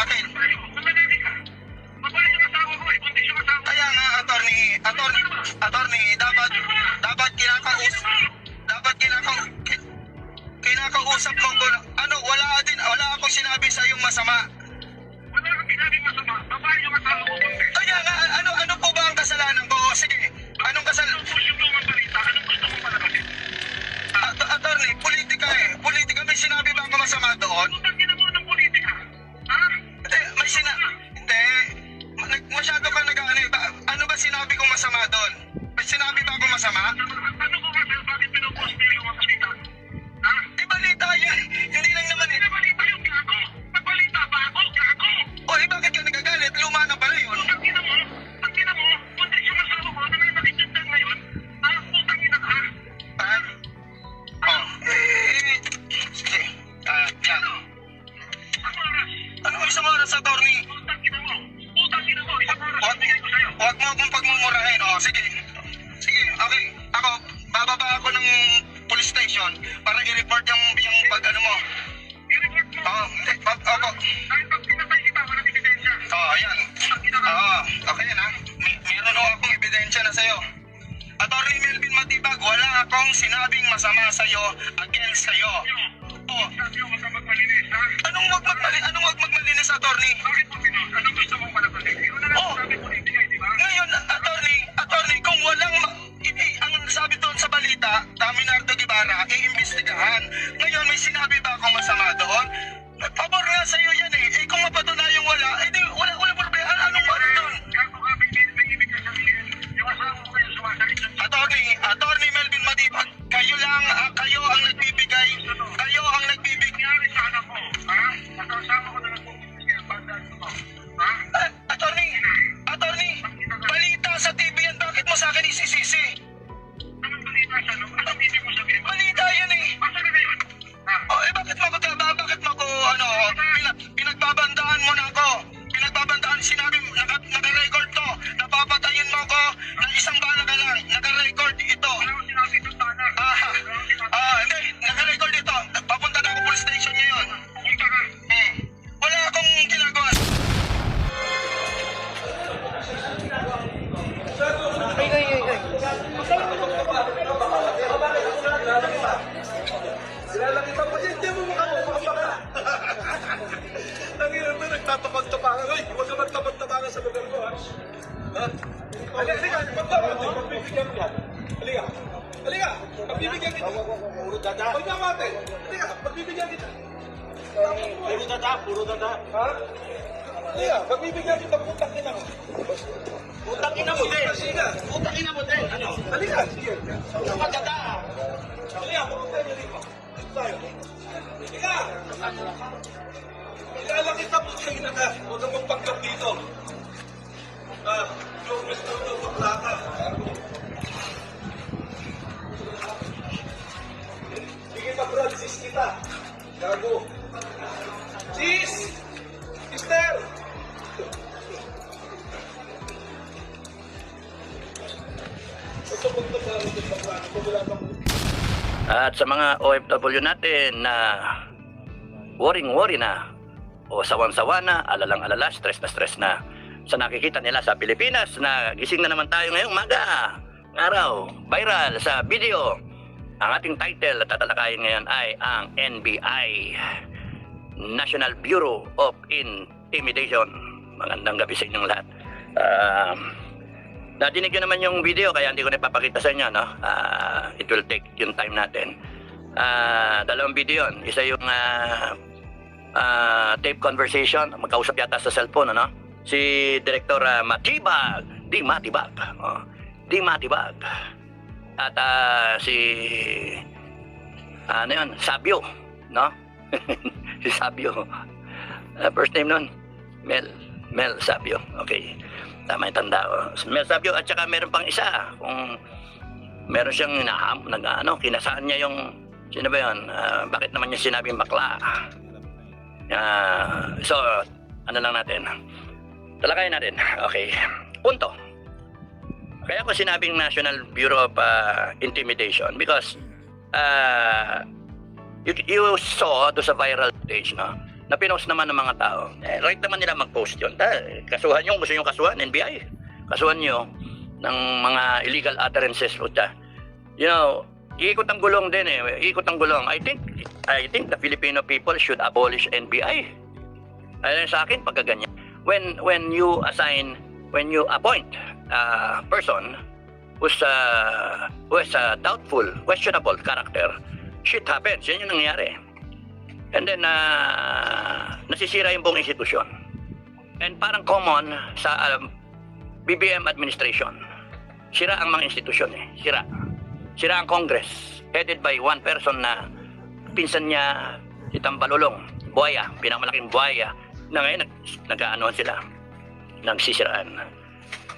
akin. Kaya nga, attorney, dapat kinakausap mo ko. Ano, wala akong sinabi sa yung masama. Kaya nga, ano po ba ang kasalanan ko? Sige, anong kasalanan? Attorney, politika eh. Politika, may sinabi ba ako masama doon? Hindi. Masyado ka nag-ano eh. Ano ba sinabi kong masama doon? May sinabi ba ako masama? Eh, balita yun. Hindi lang naman eh. O, eh, bakit ka nagagalit? Luma na pala yun. Sige. Yan. Ano isang oras, attorney? Huwag mo akong pagmumurahin. O, sige. Sige, okay. Ako, bababa ako ng police station para i-report yung pag-ano mo. Oo, hindi. Opo. Oo, ayan. Oo, okay yan ha. Meron ako akong ebidensya na sa'yo. Attorney Melvin Matibag, wala akong sinabing masama sa'yo against sa'yo. Oh. Anong wag magmalinis, attorney? Oh. Ngayon, attorney, kung walang ang sabi doon sa balita, Minardo Guevara, iimbestigahan. Ngayon, may sinabi ba akong masama doon? Pabor nga sa'yo yan eh. Eh, kung mapatunayang wala, eh di, wala problema. Anong wala doon? Attorney Melvin Matibag, kayo ang nagbibigay. Attorney, balita sa TV yan, bakit mo sa akin isisisi? Balita yan eh. Oh, eh bakit mo ko pinagbabandaan mo na ako. Sinabi, naka-record to. Napapatayin mo ko na isang bala ka lang. Naka-record ito. Hindi. Naka-record ito. Papunta na ako police station ngayon. Wala akong ginagawa. Silalaki pa din, di mo makapagpapakan. Nanginan mo, nagtatapag-tapangan. Uy, huwag ka magtapag-tapangan sa lugar ko, ha? Halika, pagbibigyan mo yan. Halika, pagbibigyan kita. Puro dada. Huwag ka mate. Halika, pagbibigyan kita. Puro dada. Ha? Halika, pagbibigyan kita, putang ina mo. Putang ina mo din. Putang ina mo din. Ano? Halika, sige. Puro dada. Halika, puro dada dito. Halika! Kilala kita po sa ina ka. Huwag kang magpanggap dito. Yung Mr. Maklaka. Sige pa, Brad. Sis kita. Gago. Sis! Sister! Ito punto sa amin ng Maklaka. Wala bang At sa mga OFW natin na worry na o sawan-sawa na, alalang-alala, stress na sa nakikita nila sa Pilipinas na gising na naman tayo ngayong araw, viral sa video. Ang ating title at tatalakayin ngayon ay ang NBI, National Bureau of Intimidation. Magandang gabi sa inyong lahat. Nadinig nyo naman yung video kaya hindi ko na ipapakita sa inyo, no? It will take yung time natin. Dalawang video yun. Isa yung tape conversation, magkausap yata sa cellphone, ano? Si Director Matibag, Di Matibag. At si Sabio, no? Si Sabio. First name nun, Mel Sabio. Okay. Tama yung tanda ko. Mel Sabio at saka meron pang isa. Kung meron siyang kinasaan niya yung, sino ba yun? Bakit naman niya sinabing bakla? So, ano lang natin? Talakayin natin. Okay. Punto. Kaya ko sinabing National Bureau of Intimidation because you saw do sa viral page, no? na pinost naman ng mga tao. Right naman nila mag-post yun. Kasuhan nyo, gusto nyo kasuhan, NBI. Kasuhan nyo ng mga illegal utterances. You know, iikot ang gulong din eh. Iikot ang gulong. I think the Filipino people should abolish NBI. Ayon sa akin, pagka ganyan. When you appoint a person who's a doubtful, questionable character, shit happens. Yan yung nangyayari. And then, nasisira yung buong institusyon. And parang common sa BBM administration. Sira ang mga institusyon eh. Sira. Sira ang Congress. Headed by one person na pinsan niya, si Tambalolong, buhaya, pinakamalaking buhaya, na ngayon nag-aanoan sila. Nagsisiraan.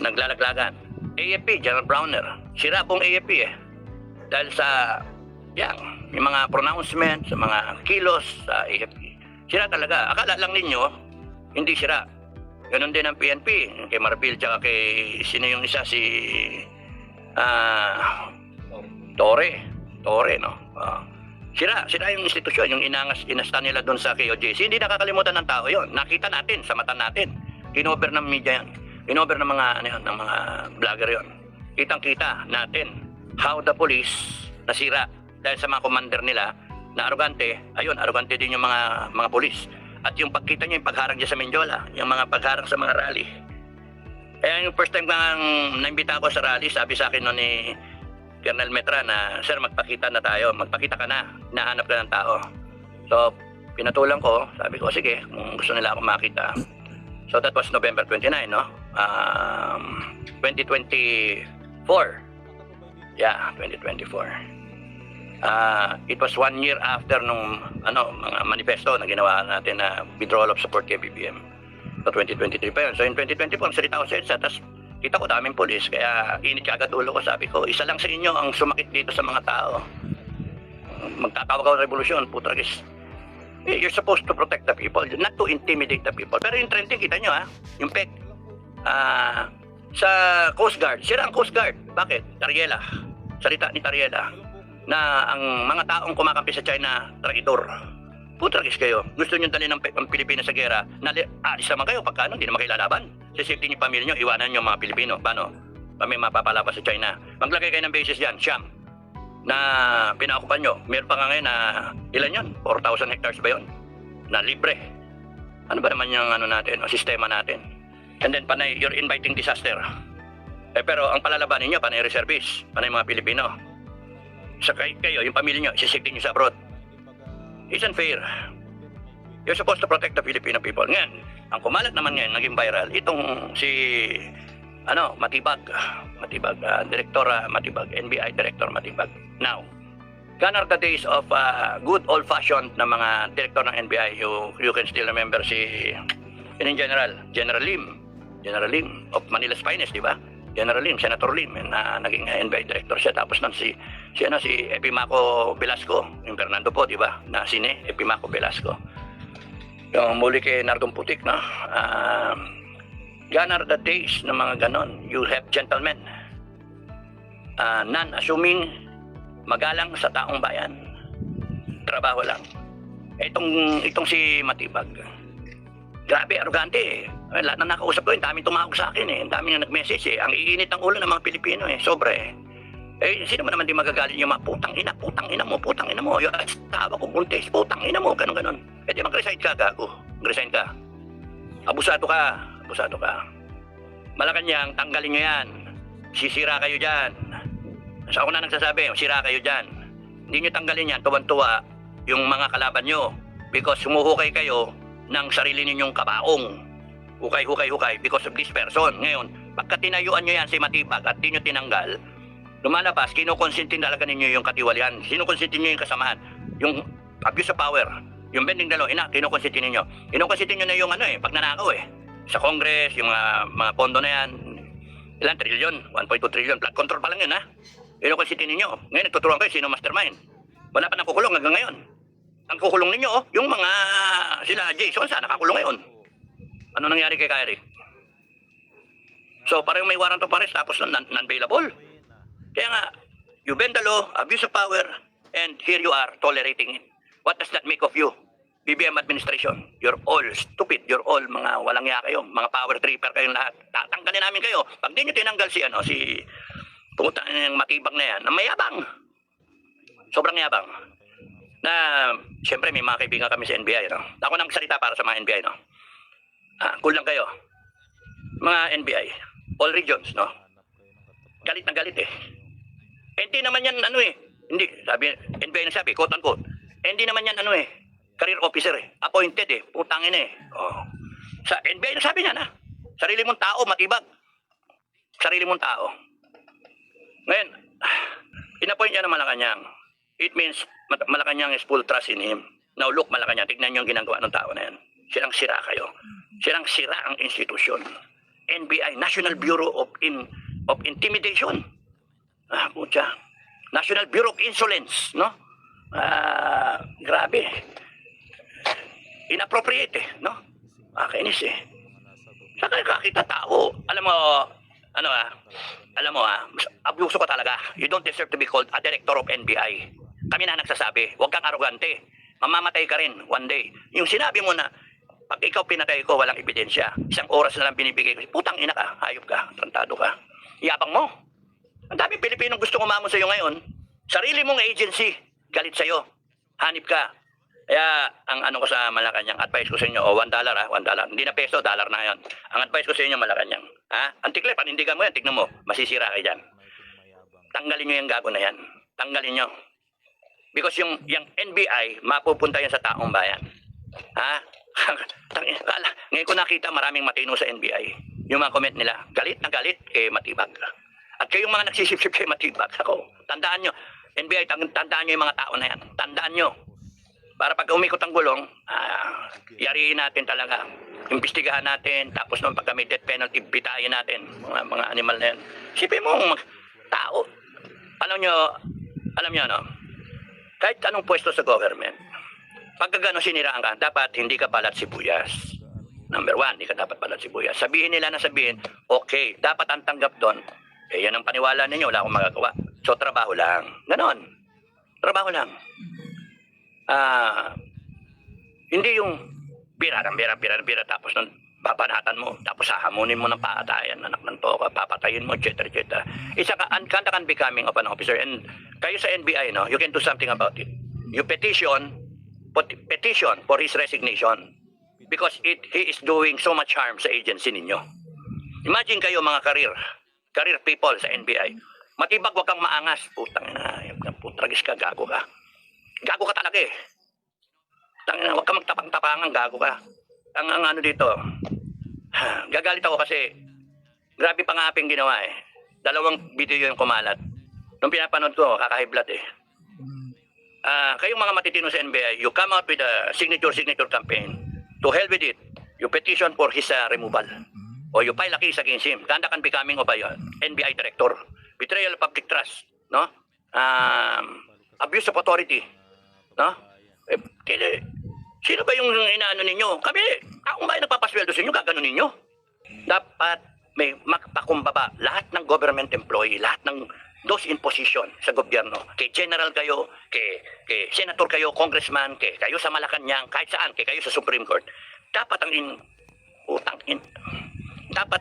Naglalaglagan. AFP, General Browner. Sira pong AFP eh. Dahil sa yung mga pronouncement, sa mga kilos sa AFP. Sira talaga. Akala lang ninyo, hindi sira. Ganon din ang PNP. Kay Marbil, tsaka kay sino yung isa, si Torre, no? Sira yung institusyon, yung inasta nila doon sa KOJC. Hindi nakakalimutan ng tao yon. Nakita natin, sa mata natin. Kinover ng media yan. Kinover ng mga, ng mga vlogger yon. Kitang-kita natin how the police nasira dahil sa mga commander nila na arrogante. Ayun, arrogante din yung mga police. At yung pagkita nyo, yung pagharang dyan sa Menjola, yung mga pagharang sa mga rally. Kaya yung first time kang naimbita ako sa rally, sabi sa akin ni Colonel Metra na, sir, magpakita na tayo, magpakita ka na, hinahanap ka ng tao. So, pinatulang ko, sabi ko, sige, kung gusto nila ako makita. So, that was November 29, no? 2024. Yeah, 2024. It was 1 year after nung mga manifesto na ginawa natin na withdrawal of support kay BBM. So 2023 pa yun. So in 2024, salita ko sa EDSA, tapos kita ko daming polis, kaya init ka agad ulo ko, sabi ko, isa lang sa inyo ang sumakit dito sa mga tao. Magtatawag ako ng revolusyon, putragis. You're supposed to protect the people, not to intimidate the people. Pero yung trending, kita nyo yung PEC. Sa Coast Guard, sira ang Coast Guard. Bakit? Tariela. Salita ni Tariela na ang mga taong kumakampi sa China, traidor. Putragis kayo. Gusto nyo dalhin ang Pilipinas sa gera, alis naman kayo pagka hindi naman kayo lalaban. Sa safety niyo pamilya nyo, iwanan nyo mga Pilipino. Paano? Kami mapapalaban sa China. Maglagay kayo ng bases dyan, Siam, na pinakupan nyo. Meron pa nga ngayon na, ilan yun? 4,000 hectares ba yun? Na libre. Ano ba naman yung natin, sistema natin? And then, panay, you're inviting disaster. Pero ang palalabanin nyo, panay reservists, panay mga Pilipino. Sa kayo, yung pamilya nyo, isisafety nyo sa abroad. It's unfair. You're supposed to protect the Filipino people. Ngayon, ang kumalat naman ngayon, naging viral, itong si, Matibag, Direktora Matibag, NBI Director Matibag. Now, gone are the days of good old-fashioned na mga director ng NBI. You can still remember in general, General Lim of Manila's Finest, di ba? General Lim, Senator Lim, na naging NBI Director siya. Tapos nun si Epimaco Velasco, yung Fernando po, di ba? Na Epimaco Velasco. Yung muli kay Nardong Putik, no? Gone are the days ng mga ganon. You have gentlemen, non-assuming, magalang sa taong bayan. Trabaho lang. Itong si Matibag, grabe, arrogante eh. Lahat na nakausap ko, yung daming tumawag sa akin eh. Yung daming nag-message eh. Ang iinit ng ulo ng mga Pilipino eh. Sobra eh. Sino man naman di magagalit yung mga putang ina mo. Yung tawa ko, buntis, putang ina mo, ganon. Di mag-resign ka, gago. Mag-resign ka. Abusado ka. Malacanang, tanggalin nyo yan. Sisira kayo dyan. Sa ako na nagsasabi, sira kayo dyan. Hindi nyo tanggalin yan, tuwan-tuwa yung mga kalaban nyo. Because sumuhukay kayo ng sarili ninyong kabaong. Hukay because of this person. Ngayon, pagka tinayuan nyo yan si Matibag at di nyo tinanggal, lumalabas, kinukonsintin talaga ninyo yung katiwalian. Kinukonsintin nyo yung kasamahan. Yung abuse of power. Yung bending the law, kinukonsintin ninyo. Kinukonsintin nyo na yung pagnanakaw eh. Sa Congress, yung mga pondo na yan, ilan trilyon? 1.2 trilyon. Blood control pa lang yun Kinukonsintin ninyo. Ngayon, nagtuturuan kayo sino mastermind. Wala pa nakukulong hanggang ngayon. Ang kukulong ninyo, yung mga sila Jason, saan nakakulong ngayon? Ano nangyari kay Kyrie? So, parang may warrant of arrest tapos non-bailable. Kaya nga, you bend the law, abuse of power, and here you are tolerating it. What does that make of you? BBM administration. You're all stupid. You're all mga walang ya kayo. Mga power tripper kayong lahat. Tatanggalin namin kayo. Pag di nyo tinanggal si puta ng matibang na yan, na mayabang. Sobrang yabang. Na, siyempre may mga kaibigan kami sa NBI, no? Ako nang salita para sa mga NBI, no? Cool lang kayo. Mga NBI, all regions, no? Galit na galit eh. Hindi naman yan, hindi, sabi, NBI na sabi, quote unquote, hindi naman yan, career officer eh. Appointed eh, putangin eh. Oh. Sa NBI na sabi niya na, sarili mong tao, matibag. Sarili mong tao. Ngayon, inappoint niya na Malacanang. It means Malacanang is full trust in him. Now look, Malacanang, tignan niyo ang ginagawa ng tao na yan. Sirang-sira kayo. Sirang-sira ang institusyon. NBI, National Bureau of Intimidation. Pucha. National Bureau of Insolence, no? Grabe. Inappropriate eh, no? Kainis eh. Saka kakita tao. Alam mo, abuso ka talaga. You don't deserve to be called a director of NBI. Kami na nagsasabi, huwag kang arrogante. Mamamatay ka rin one day. Yung sinabi mo na, pag ikaw pinatay ko, walang ebidensya. 1 oras na lang binibigay ko. Putang ina ka, hayop ka, trantado ka. Yabang mo. Ang dami Pilipinong gusto kumamon sa'yo ngayon. Sarili mong agency, galit sa'yo. Hanip ka. Kaya, ang ko sa Malacanang, advice ko sa inyo, $1 $1. Hindi na peso, dollar na yan. Ang advice ko sa inyo, Malacanang. Antikle, panindigan mo yan, tignan mo, masisira kayo dyan. Tanggalin nyo yung gago na yan. Tanggalin nyo. Because yung NBI, mapupunta yan sa taong bayan. Ngayon ko nakita maraming matino sa NBI. Yung mga comment nila, galit na galit, matibag. At kayong mga nagsisip-sip kay matibag, tandaan nyo, NBI, tandaan nyo yung mga tao na yan. Tandaan nyo. Para pag umikot ang gulong, yariin natin talaga. Imbestigahan natin, tapos nung pagka may death penalty, bitayin natin. Mga animal na yan. Sipin mo, tao. Alam nyo, no? Kahit anong pwesto sa government, pag gano'n siniraan ka, dapat hindi ka balat sibuyas. Number 1, hindi ka dapat balat sibuyas. Sabihin nila na sabihin, okay, dapat ang tanggap doon, yan ang paniwala ninyo, wala akong magagawa. So, trabaho lang. Ganon. Trabaho lang. Hindi yung bira, tapos nun, babanatan mo, tapos hahamunin mo ng paatayan, anak ng toka, papatayin mo, etc. Isa ka, can becoming of an officer. And kayo sa NBI, no, you can do something about it. You petition for his resignation because he is doing so much harm sa agency ninyo. Imagine kayo mga career people sa NBI. Matibag, wag kang maangas. Putang ina, putragis ka, gago ka. Gago ka talaga eh. Tangina, wag kang magtapang-tapangan, gago ka. Ang dito, gagalit ako kasi grabe pang-aping ginawa eh. 2 video yung kumalat. Nung pinapanood ko, kakahiblat eh. Kayong mga matitino sa NBI, you come out with a signature campaign. To hell with it. You petition for his removal. O you file a case against him. Conduct and becoming of a NBI director. Betrayal of public trust. No? Abuse of authority. No? Sino ba yung inaano ninyo? Kami, akong ba yung nagpapasweldo sa inyo, gaganon ninyo? Dapat may magpakumbaba lahat ng government employee, lahat ng those in position sa gobyerno. Kay general kayo, kay senator kayo, congressman, kayo sa Malacanang, kahit saan, kayo sa Supreme Court. Dapat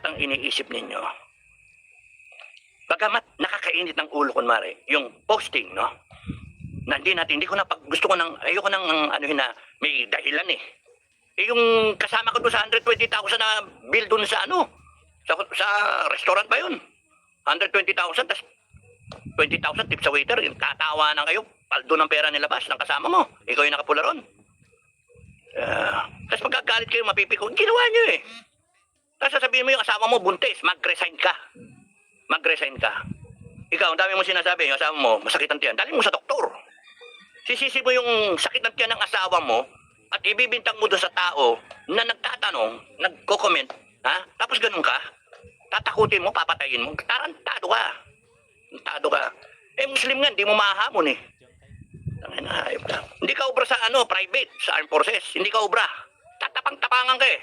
ang iniisip ninyo. Bagamat nakakainit ng ulo kunwari, yung posting, no? Hindi ko na gusto ko ayoko nang na may dahilan eh. Yung kasama ko doon sa 120,000 na bill doon sa sa restaurant ba yun? 120,000 tas 20,000 tip sa waiter, tatawa na kayo, paldo ng pera nilabas ng kasama mo. Ikaw yung nakapula ron. Tapos pagkagalit kayo, mapipiko, ginawa nyo eh. Tapos sasabihin mo yung asawa mo, buntis, mag-resign ka. Mag-resign ka. Ikaw, ang dami mo sinasabi, yung asawa mo, masakit ang tiyan, dali mo sa doktor. Sisisi mo yung sakit ng tiyan ng asawa mo at ibibintang mo doon sa tao na nagtatanong, nagko-comment, tapos ganun ka, tatakutin mo, papatayin mo, tarantado ka. Muslim nga, hindi mo mahahamon eh. Hindi ka obra sa private, sa armed forces, hindi ka obra. Tatapang-tapangan ka eh.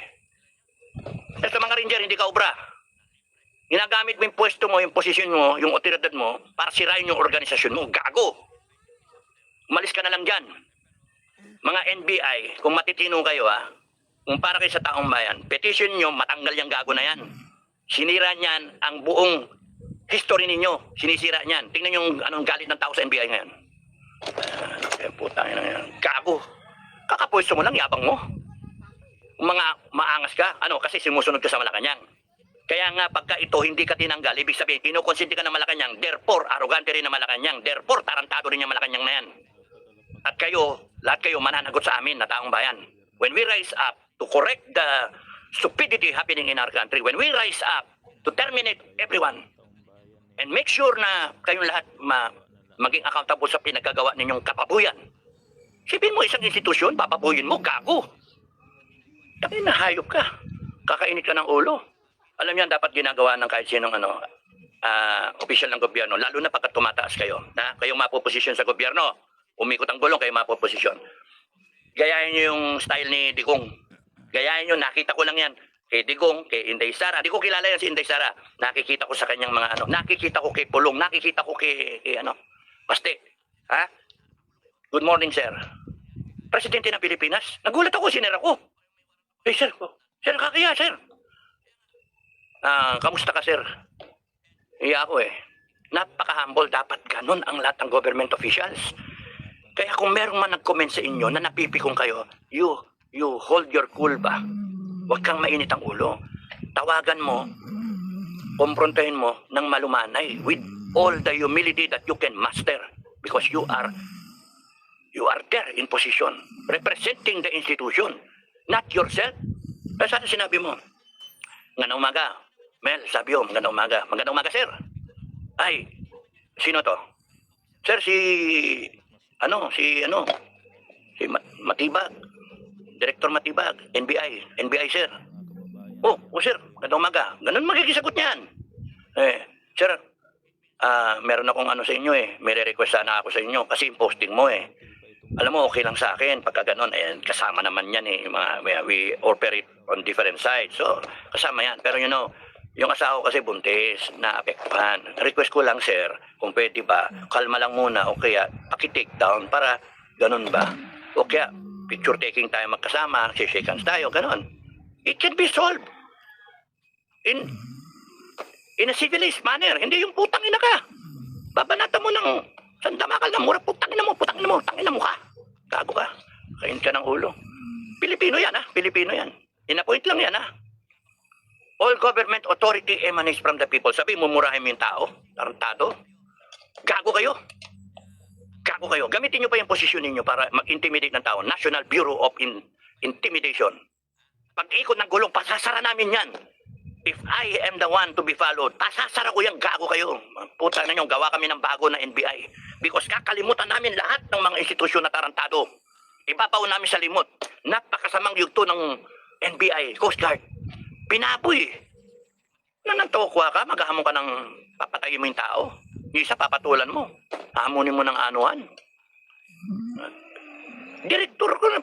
Sa mga ranger, hindi ka obra. Ginagamit mo yung pwesto mo, yung posisyon mo, yung otoridad mo, para sirain yung organisasyon mo. Gago! Umalis ka na lang dyan. Mga NBI, kung matitino kayo kung para kayo sa taong bayan, petition nyo, matanggal yung gago na yan. Sinira niyan ang buong history ninyo. Sinisira niyan. Tingnan yung anong galit ng tao sa NBI ngayon. Putang ina yan. Gago. Kakapwesto mo lang, yabang mo. Mga maangas ka, kasi simusunod ka sa Malacanang. Kaya nga pagka ito hindi ka tinanggal, ibig sabihin, kinukonsinti ka ng Malacanang, therefore, arrogante rin ng Malacanang, therefore, tarantado rin yung Malacanang na yan. At kayo, lahat kayo mananagot sa amin na taong bayan. When we rise up to correct the stupidity happening in our country, when we rise up to terminate everyone, and make sure na kayong lahat maging accountable sa pinagkagawa ninyong kapabuyan. Sipin mo isang institusyon, papabuyin mo, gago. Tapi nahayop ka. Kakainit ka ng ulo. Alam niyan, dapat ginagawa ng kahit sinong opisyal ng gobyerno, lalo na pagkat tumataas kayo. Kayong mapoposisyon sa gobyerno, umikot ang gulong, kayo mapoposisyon. Gayahin niyo yung style ni Digong. Gayahin niyo, nakita ko lang yan. Kay Digong, kay Inday Sara. Di ko kilala yan si Inday Sara. Nakikita ko sa kanyang mga nakikita ko kay Pulong, nakikita ko kay Baste. Good morning, sir. Presidente ng Pilipinas. Nagulat ako, sinera ko. Sir, sir, kakaya, sir. Kamusta ka, sir? Iya ako Napaka-humble. Dapat ganun ang lahat ng government officials. Kaya kung merong man nag-comment sa inyo na napipikong kayo, you hold your cool ba? Huwag kang mainit ang ulo. Tawagan mo, kumprontahin mo ng malumanay with all the humility that you can master because you are there in position representing the institution, not yourself. Kaya sana sinabi mo, ngayong umaga, Mel, sabi mo, magandang umaga, sir. Ay, sino to? Sir, si Matibag, Director Matibag, NBI, sir. Oh, sir, magandang umaga. Ganun magigisagot niyan. Sir, meron akong sa inyo may re-request sana ako sa inyo kasi yung posting mo Alam mo, okay lang sa akin pagka ganun. Kasama naman yan we operate on different sides. So, kasama yan. Pero yung asawa ko kasi buntis, naapektuhan. Request ko lang, sir, kung pwede ba, kalma lang muna o kaya paki-take down para ganun ba? O kaya, picture taking tayo magkasama, shake hands tayo, ganun. It can be solved in a civilized manner. Hindi yung putang ina ka. Babanata mo ng sandamakal na mura, putang ina mo ka. Gago ka. Kain ka ng ulo. Pilipino yan, Pilipino yan. Inapoint lang yan, All government authority emanates from the people. Sabi, mumurahin mo yung tao. Tarantado. Gago kayo. Gamitin nyo pa yung posisyon ninyo para mag-intimidate ng tao. National Bureau of Intimidation. Pag-ikot ng gulong, pasasara namin yan. If I am the one to be followed, pasasara ko yung gago kayo. Puta na nyo, gawa kami ng bago na NBI. Because kakalimutan namin lahat ng mga institusyon na tarantado. Ibabaw namin sa limot. Napakasamang yugto ng NBI, Coast Guard. Pinaboy. Nanantokwa ka, maghahamon ka ng papatayin mo yung tao. Isa, papatulan mo. Hamunin mo ng anuhan. Direktor ko na,